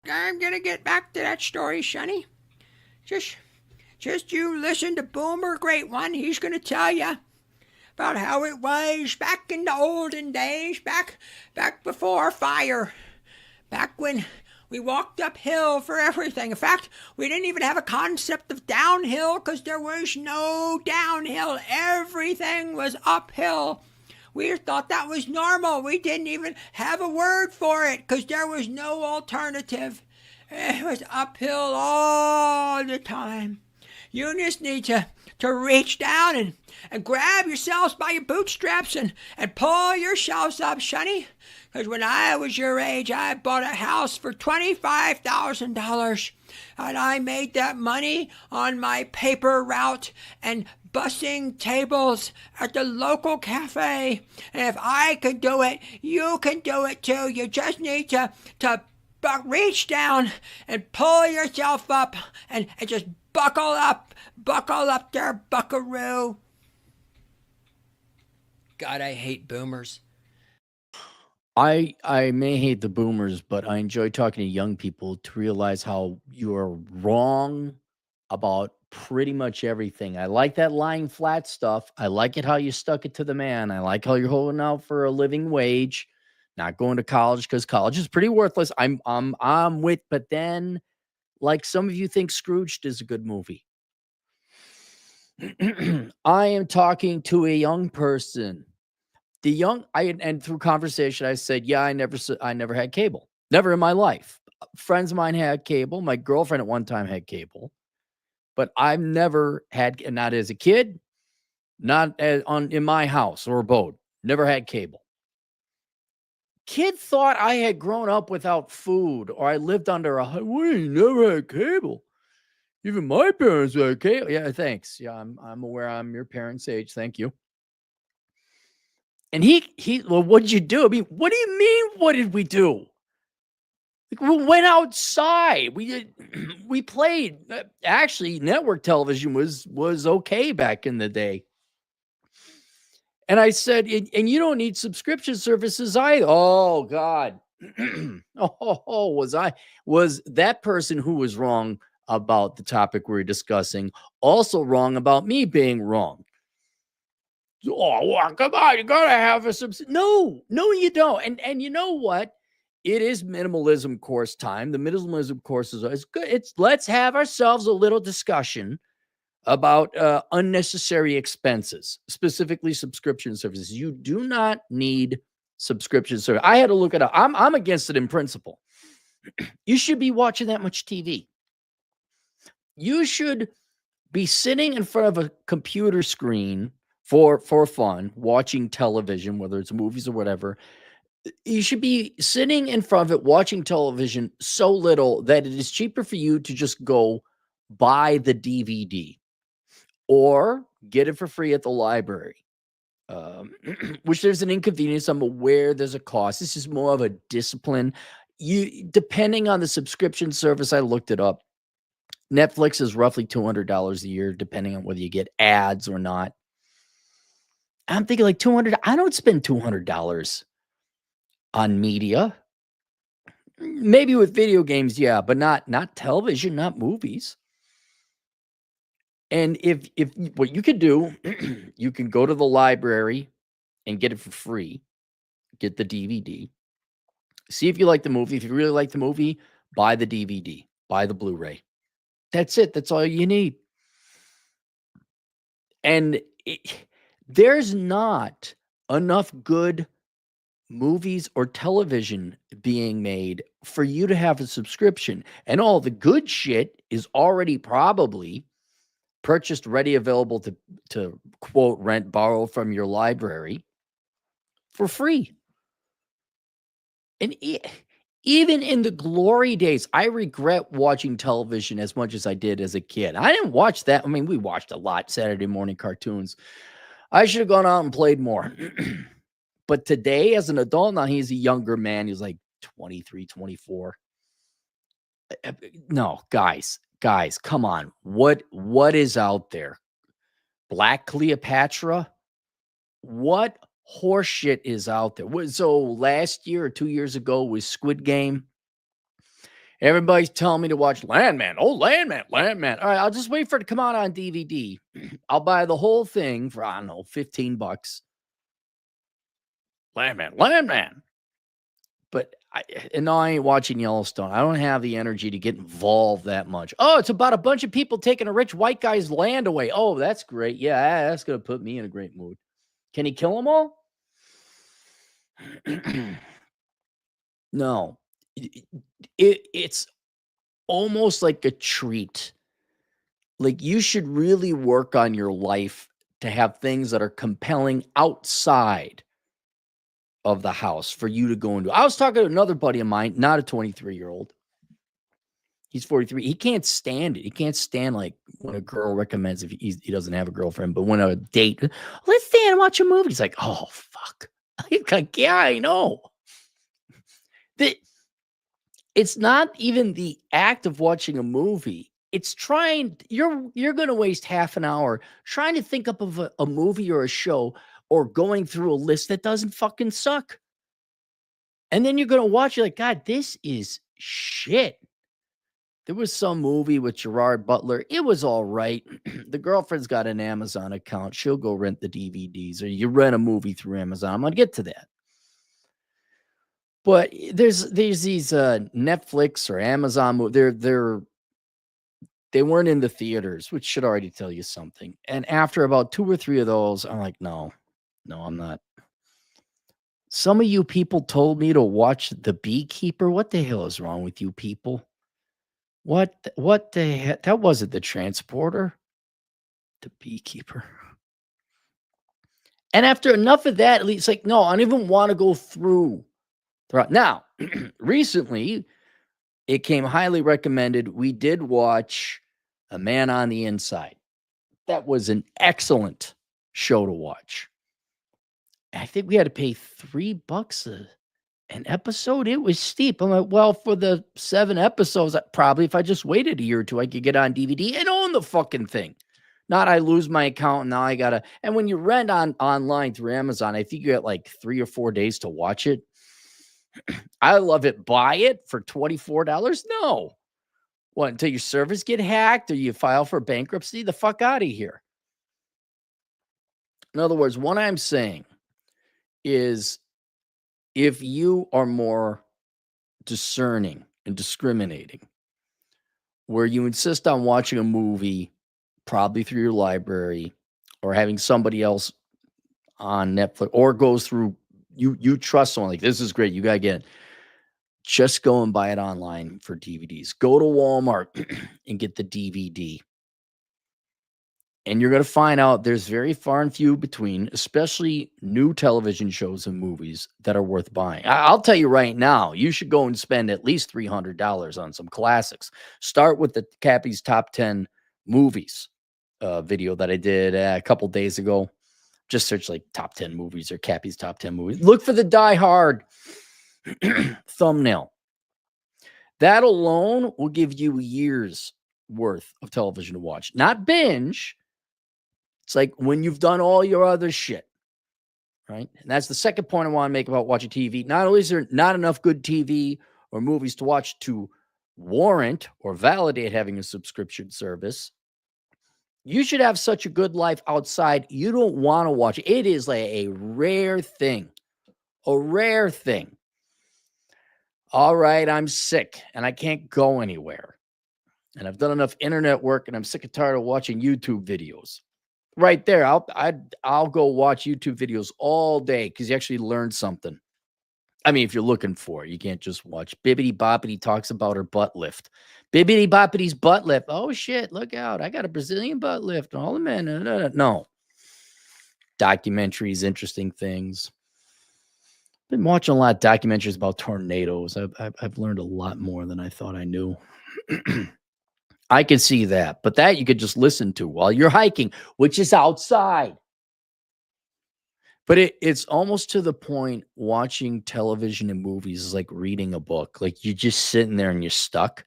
I'm gonna get back to that story, Sonny. Just, just you listen to Boomer, great one. He's gonna tell you about how it was back in the olden days, back before fire, back when we walked uphill for everything. In fact, we didn't even have a concept of downhill because there was no downhill. Everything was uphill. We thought that was normal. We didn't even have a word for it because there was no alternative. It was uphill all the time. You just need to reach down and grab yourselves by your bootstraps and pull yourselves up, Sonny. Because when I was your age, I bought a house for $25,000. And I made that money on my paper route and bussing tables at the local cafe. And if I can do it, you can do it too. You just need to reach down and pull yourself up and just buckle up there, buckaroo. God, I hate boomers. I may hate the boomers, but I enjoy talking to young people to realize how you are wrong about pretty much everything. I like that lying flat stuff. I like it how you stuck it to the man. I like how you're holding out for a living wage, not going to college because college is pretty worthless. I'm with, but then like some of you think Scrooged is a good movie. I am talking to a young person. The young and through conversation, I said, "Yeah, I never had cable. Never in my life. Friends of mine had cable. My girlfriend at one time had cable, but I've never had, not as a kid, not as on in my house or abode. Never had cable. Kid thought I had grown up without food or I lived under we never had cable. Even my parents had cable. Yeah, thanks. Yeah, I'm aware I'm your parents' age. Thank you. And well, what'd you do? I mean, what do you mean? What did we do? Like, we went outside. We did, we played. Actually, network television was okay back in the day. And I said, and you don't need subscription services either. Oh God. Was that person who was wrong about the topic we we're discussing also wrong about me being wrong? Oh, well, come on, you gotta have a no, you don't. And you know what? It is minimalism course time. The minimalism course is good. It's let's have ourselves a little discussion about unnecessary expenses, specifically subscription services. You do not need subscription service. I had to look it up. I'm against it in principle. You should be watching that much TV. You should be sitting in front of a computer screen for fun, watching television, whether it's movies or whatever. You should be sitting in front of it watching television so little that it is cheaper for you to just go buy the DVD or get it for free at the library. Which there's an inconvenience. I'm aware there's a cost. This is more of a discipline. You depending on the subscription service, I looked it up. Netflix is roughly $200 a year, depending on whether you get ads or not. I'm thinking like 200. I don't spend $200 on media. Maybe with video games, yeah, but not television, not movies. And if what you could do, you can go to the library and get it for free. Get the DVD. See if you like the movie. If you really like the movie, buy the DVD, buy the Blu-ray. That's it. That's all you need. And there's not enough good movies or television being made for you to have a subscription. And all the good shit is already probably purchased, ready, available to quote, rent, borrow from your library for free. And even in the glory days, I regret watching television as much as I did as a kid. I didn't watch that. I mean, we watched a lot Saturday morning cartoons. I should have gone out and played more. But today, as an adult, now he's a younger man. He's like 23, 24. No, guys, come on. What is out there? Black Cleopatra? What horseshit is out there? So last year or 2 years ago was Squid Game. Everybody's telling me to watch Landman. Oh, Landman. All right, I'll just wait for it to come out on DVD. I'll buy the whole thing for, I don't know, $15. Landman. But no, I ain't watching Yellowstone. I don't have the energy to get involved that much. Oh, it's about a bunch of people taking a rich white guy's land away. Oh, that's great. Yeah, that's going to put me in a great mood. Can he kill them all? No. It's almost like a treat. Like, you should really work on your life to have things that are compelling outside of the house for you to go into. I was talking to another buddy of mine, not a 23-year-old. He's 43. He can't stand it. He can't stand, like, when a girl recommends, if he doesn't have a girlfriend, but when a date, let's stay and watch a movie. He's like, oh, fuck. He's like, yeah, I know. It's not even the act of watching a movie. It's trying, you're going to waste half an hour trying to think up of a movie or a show or going through a list that doesn't fucking suck. And then you're going to watch, you're like, God, this is shit. There was some movie with Gerard Butler. It was all right. The girlfriend's got an Amazon account. She'll go rent the DVDs, or you rent a movie through Amazon. I'm going to get to that. But there's these Netflix or Amazon movies. They weren't in the theaters, which should already tell you something. And after about 2 or 3 of those, I'm like, no, I'm not. Some of you people told me to watch The Beekeeper. What the hell is wrong with you people? What the heck? That wasn't The Transporter. The Beekeeper. And after enough of that, it's like, no, I don't even want to go through. Now, recently, it came highly recommended. We did watch A Man on the Inside. That was an excellent show to watch. I think we had to pay $3 an episode. It was steep. I'm like, well, for the 7 episodes, probably if I just waited a year or two, I could get on DVD and own the fucking thing. Not I lose my account and now I gotta. And when you rent online through Amazon, I think you get like 3 or 4 days to watch it. I love it. Buy it for $24? No. What, until your servers get hacked or you file for bankruptcy? The fuck out of here. In other words, what I'm saying is, if you are more discerning and discriminating, where you insist on watching a movie probably through your library or having somebody else on Netflix, or goes through, you trust someone, like, this is great, you got to get it. Just go and buy it online for DVDs. Go to Walmart and get the DVD. And you're going to find out there's very far and few between, especially new television shows and movies, that are worth buying. I'll tell you right now, you should go and spend at least $300 on some classics. Start with the Cappy's Top 10 Movies video that I did a couple days ago. Just search like top 10 movies or Cappy's Top 10 Movies. Look for the Die Hard thumbnail. That alone will give you years worth of television to watch. Not binge. It's like when you've done all your other shit, right? And that's the second point I want to make about watching TV. Not only is there not enough good TV or movies to watch to warrant or validate having a subscription service, you should have such a good life outside. You don't want to watch it. It is like a rare thing. A rare thing. All right, I'm sick and I can't go anywhere. And I've done enough internet work and I'm sick and tired of watching YouTube videos. Right there, I'll go watch YouTube videos all day because you actually learn something. I mean, if you're looking for it, you can't just watch Bibbidi Boppity talks about her butt lift. Bibbidi Boppity's butt lift. Oh, shit, look out. I got a Brazilian butt lift. All the men. No. Documentaries, interesting things. Been watching a lot of documentaries about tornadoes. I've learned a lot more than I thought I knew. I can see that. But that you could just listen to while you're hiking, which is outside. But it's almost to the point, watching television and movies is like reading a book. Like, you're just sitting there and you're stuck,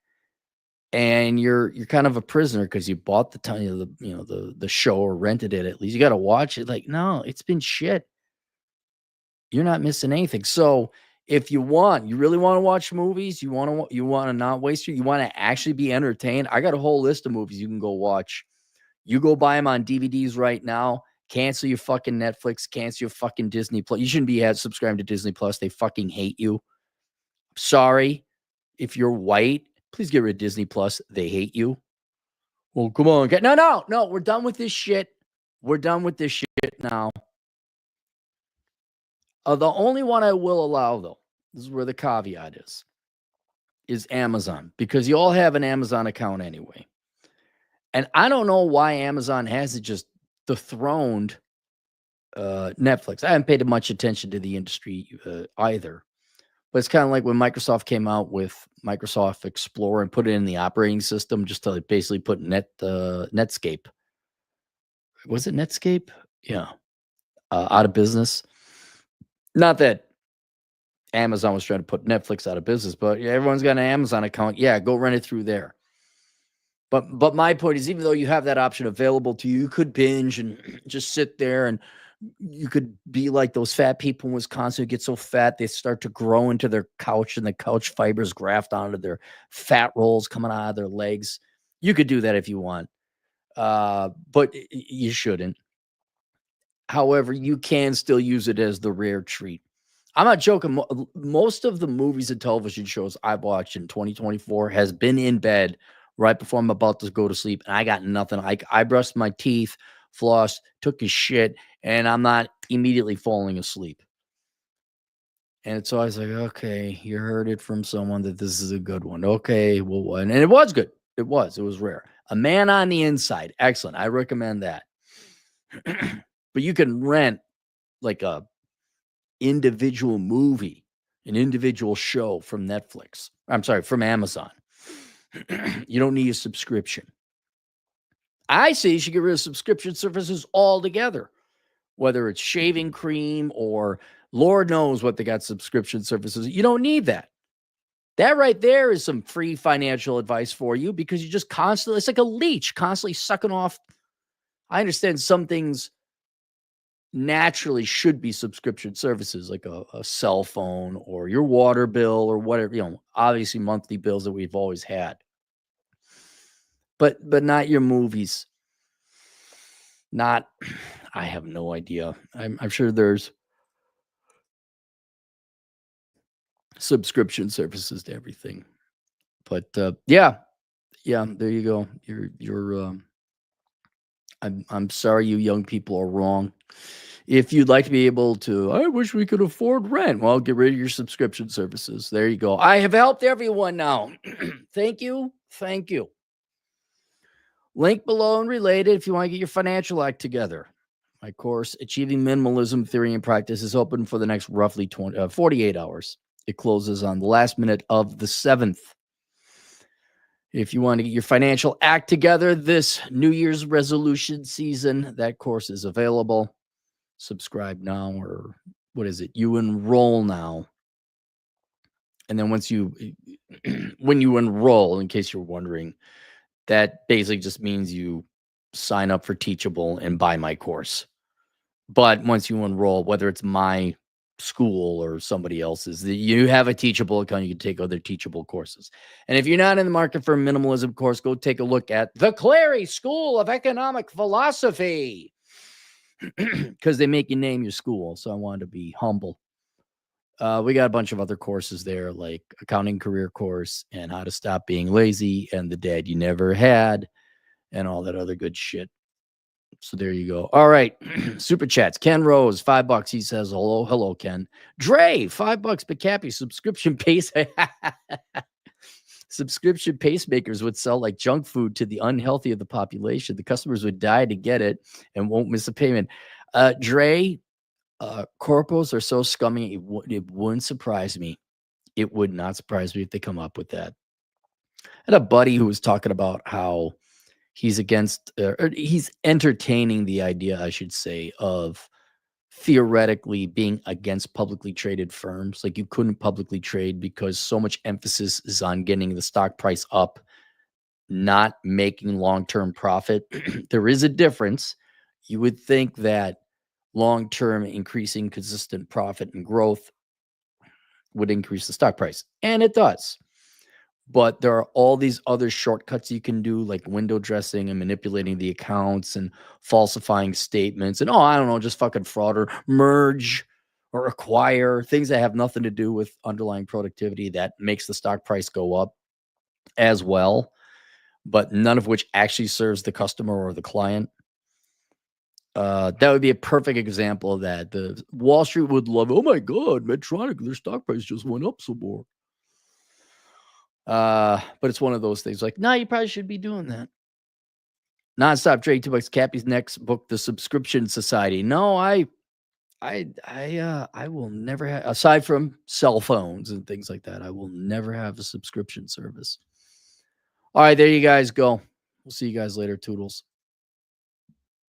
and you're kind of a prisoner because you bought the show or rented it. At least you got to watch it. Like, no, it's been shit. You're not missing anything. So If you really want to watch movies, you want to not waste you want to actually be entertained. I got a whole list of movies you can go watch. You go buy them on DVDs right now. Cancel your fucking Netflix. Cancel your fucking Disney Plus. You shouldn't be subscribed to Disney Plus. They fucking hate you. Sorry. If you're white, please get rid of Disney Plus. They hate you. Well, come on. No. We're done with this shit. We're done with this shit now. The only one I will allow, though, this is where the caveat is Amazon, because you all have an Amazon account anyway. And I don't know why Amazon hasn't just dethroned Netflix. I haven't paid much attention to the industry either. But it's kind of like when Microsoft came out with Microsoft Explorer and put it in the operating system just to basically put Netscape. Was it Netscape? Yeah. Out of business. Not that Amazon was trying to put Netflix out of business, but yeah, everyone's got an Amazon account. Yeah, go run it through there. But my point is, even though you have that option available to you, you could binge and just sit there, and you could be like those fat people in Wisconsin who get so fat they start to grow into their couch, and the couch fibers graft onto their fat rolls coming out of their legs. You could do that if you want, but you shouldn't. However, you can still use it as the rare treat. I'm not joking. Most of the movies and television shows I've watched in 2024 has been in bed right before I'm about to go to sleep, and I got nothing. I brushed my teeth, flossed, took a shit, and I'm not immediately falling asleep. And it's always like, okay, you heard it from someone that this is a good one. Okay, well, and it was good. It was rare. A Man on the Inside. Excellent. I recommend that. But you can rent like a individual movie, an individual show from Netflix. I'm sorry, from Amazon. You don't need a subscription. I say you should get rid of subscription services altogether, whether it's shaving cream or Lord knows what they got subscription services. You don't need that. That right there is some free financial advice for you, because you just constantly, it's like a leech constantly sucking off. I understand some things naturally should be subscription services, like a cell phone or your water bill or whatever, obviously monthly bills that we've always had. But not your movies. Not, I have no idea. I'm sure there's subscription services to everything. But yeah, there you go. I'm sorry you young people are wrong. If you'd like to be able to, I wish we could afford rent. Well, get rid of your subscription services. There you go. I have helped everyone now. Thank you. Link below and related if you want to get your financial act together. My course, Achieving Minimalism Theory and Practice, is open for the next roughly 48 hours. It closes on the last minute of the 7th. If you want to get your financial act together this New Year's resolution season, that course is available. Subscribe now, or what is it? You enroll now. And then when you enroll, in case you're wondering, that basically just means you sign up for Teachable and buy my course. But once you enroll, whether it's my school or somebody else's, you have a Teachable account, you can take other Teachable courses. And if you're not in the market for a minimalism course, go take a look at the Clary School of Economic Philosophy, because they make you name your school. So I wanted to be humble. We got a bunch of other courses there, like Accounting Career Course and How to Stop Being Lazy and The Dad You Never Had and all that other good shit. So there you go. All right. Super chats. Ken Rose, $5. He says, hello, Ken. Dre, $5. Big happy. Subscription pacemakers would sell like junk food to the unhealthy of the population. The customers would die to get it and won't miss a payment. Dre, corpos are so scummy, it wouldn't surprise me. It would not surprise me if they come up with that. I had a buddy who was talking about how he's he's entertaining the idea, I should say, of theoretically being against publicly traded firms. Like, you couldn't publicly trade because so much emphasis is on getting the stock price up, not making long-term profit. There is a difference. You would think that long-term increasing consistent profit and growth would increase the stock price. And it does. But there are all these other shortcuts you can do, like window dressing and manipulating the accounts and falsifying statements and, I don't know, just fucking fraud or merge or acquire things that have nothing to do with underlying productivity that makes the stock price go up as well, but none of which actually serves the customer or the client. That would be a perfect example of that. The Wall Street would love, oh my God, Medtronic, their stock price just went up some more. But it's one of those things like, no, you probably should be doing that. Nonstop Drake, $2 Cappy's next book, The Subscription Society. No, I will never have, aside from cell phones and things like that, I will never have a subscription service. All right, there you guys go. We'll see you guys later. Toodles.